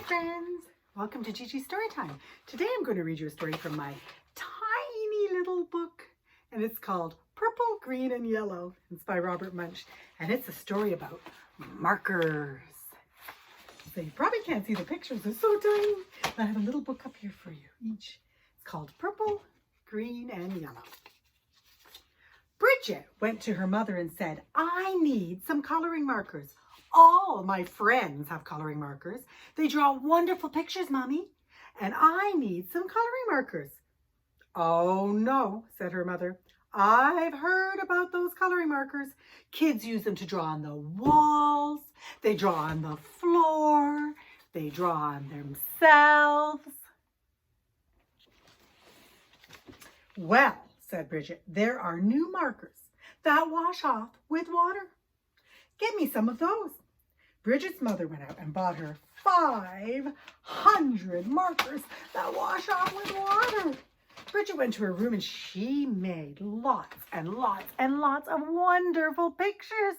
friends, welcome to Gigi's Story Time. Today I'm going to read you a story from my tiny little book, and it's called Purple, Green and Yellow. It's by Robert Munsch, and it's a story about markers. So you probably can't see the pictures, they're so tiny. I have a little book up here for you each. It's called Purple, Green and Yellow. Bridget went to her mother and said, "I need some coloring markers. All my friends have coloring markers. They draw wonderful pictures, Mommy, and I need some coloring markers." "Oh no," said her mother. "I've heard about those coloring markers. Kids use them to draw on the walls. They draw on the floor. They draw on themselves." "Well," said Bridget, "there are new markers that wash off with water. Get me some of those." Bridget's mother went out and bought her 500 markers that wash off with water. Bridget went to her room and she made lots and lots and lots of wonderful pictures.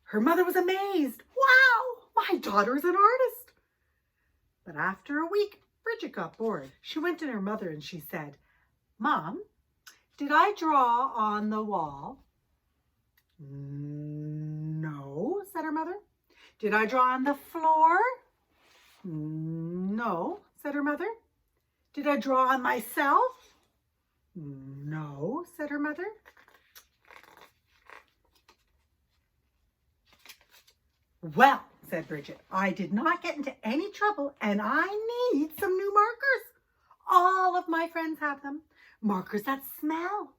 Her mother was amazed. "Wow, my daughter's an artist." But after a week, Bridget got bored. She went to her mother and she said, "Mom, did I draw on the wall?" "No," said her mother. "Did I draw on the floor?" "No," said her mother. "Did I draw on myself?" "No," said her mother. "Well," said Bridget, "I did not get into any trouble and I need some new markers. All of my friends have them. Markers that smell.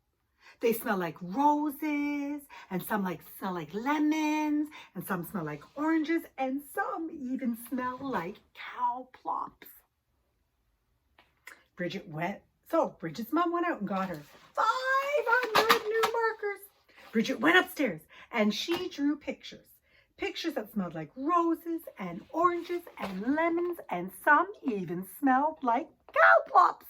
They smell like roses, and some smell like lemons, and some smell like oranges, and some even smell like cow plops." Bridget's mom went out and got her 500 new markers. Bridget went upstairs and she drew pictures. Pictures that smelled like roses and oranges and lemons, and some even smelled like cow plops.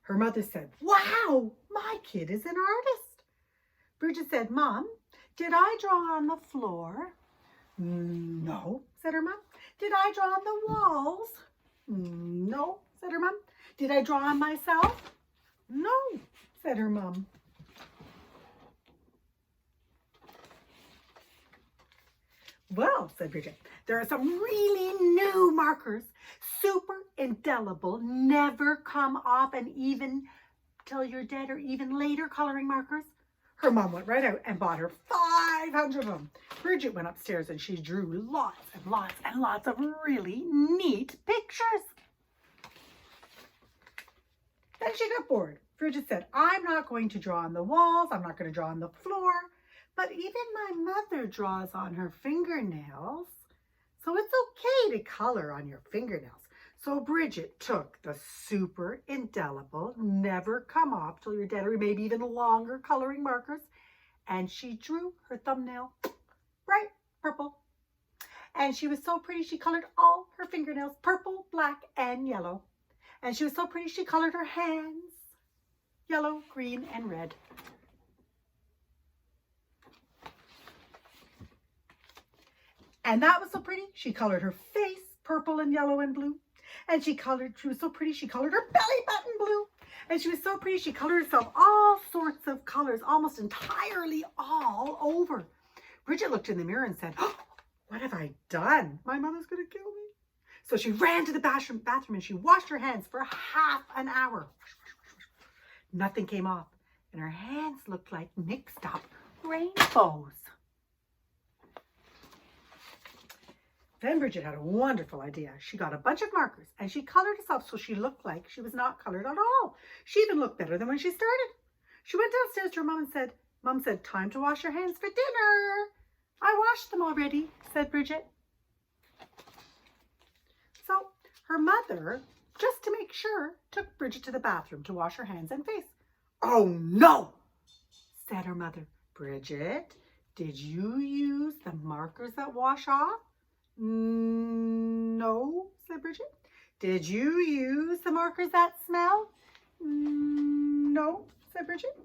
Her mother said, "Wow, my kid is an artist." Bridget said, "Mom, did I draw on the floor?" "No," said her mom. "Did I draw on the walls?" "No," said her mom. "Did I draw on myself?" "No," said her mom. "Well," said Bridget, "there are some really new markers, super indelible, never come off and even till you're dead or even later coloring markers." Her mom went right out and bought her 500 of them. Bridget went upstairs and she drew lots and lots and lots of really neat pictures. Then she got bored. Bridget said, "I'm not going to draw on the walls. I'm not going to draw on the floor. But even my mother draws on her fingernails, so it's okay to color on your fingernails." So Bridget took the super indelible, never come off till you're dead or maybe even longer coloring markers, and she drew her thumbnail bright purple. And she was so pretty she colored all her fingernails purple, black, and yellow. And she was so pretty she colored her hands yellow, green, and red. And that was so pretty, she colored her face purple and yellow and blue. And she was so pretty, she colored her belly button blue. And she was so pretty, she colored herself all sorts of colors, almost entirely all over. Bridget looked in the mirror and said, "Oh, what have I done? My mother's going to kill me." So she ran to the bathroom and she washed her hands for half an hour. Nothing came off, and her hands looked like mixed up rainbows. Then Bridget had a wonderful idea. She got a bunch of markers and she colored herself so she looked like she was not colored at all. She even looked better than when she started. She went downstairs to her mom and said, "Mom said, time to wash your hands for dinner." "I washed them already," said Bridget. So her mother, just to make sure, took Bridget to the bathroom to wash her hands and face. "Oh no," said her mother. "Bridget, did you use the markers that wash off?" "No," said Bridget. "Did you use the markers that smell?" "No," said Bridget.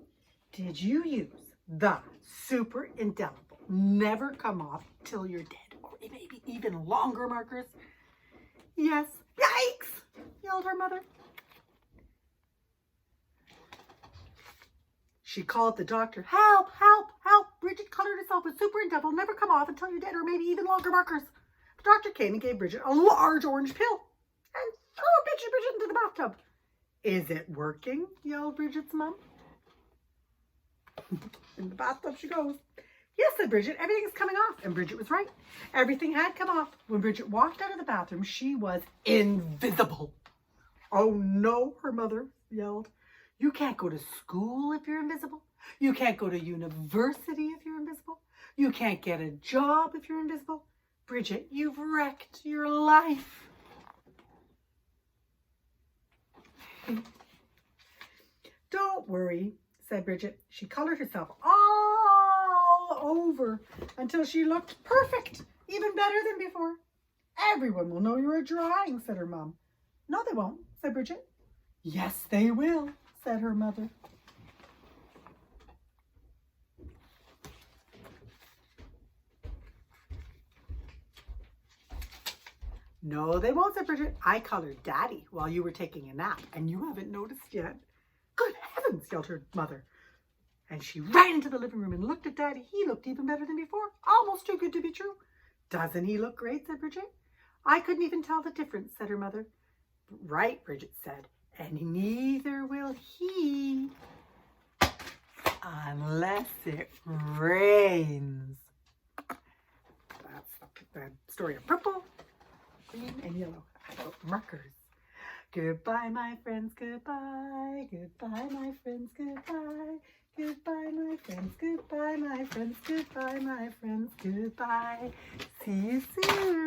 "Did you use The super indelible, never come off till you're dead, or maybe even longer markers. Yes. Yikes! Yelled her mother. She called the doctor. Help, help, help. Bridget colored herself with super indelible, never come off until you're dead, or maybe even longer markers. The doctor came and gave Bridget a large orange pill and threw Bridget into the bathtub. Is it working? Yelled Bridget's mom. In the bathtub she goes. Yes, said Bridget, everything's coming off. And Bridget was right. Everything had come off. When Bridget walked out of the bathroom, she was invisible. Oh no, her mother yelled. You can't go to school if you're invisible. You can't go to university if you're invisible. You can't get a job if you're invisible. Bridget, you've wrecked your life. Don't worry, said Bridget. She colored herself all over until she looked perfect, even better than before. Everyone will know you're drawing, said her mom. No, they won't, said Bridget. Yes, they will, said her mother. No, they won't, said Bridget. I colored Daddy while you were taking a nap, and you haven't noticed yet. Good heavens, yelled her mother. And she ran into the living room and looked at Daddy. He looked even better than before, almost too good to be true. Doesn't he look great, said Bridget. I couldn't even tell the difference, said her mother. Right, Bridget said, and neither will he unless it rains. That's the story of Purple, Green, and Yellow about markers. Goodbye, my friends, goodbye. Goodbye, my friends, goodbye. Goodbye, my friends, goodbye, my friends, goodbye, my friends, goodbye. See you soon.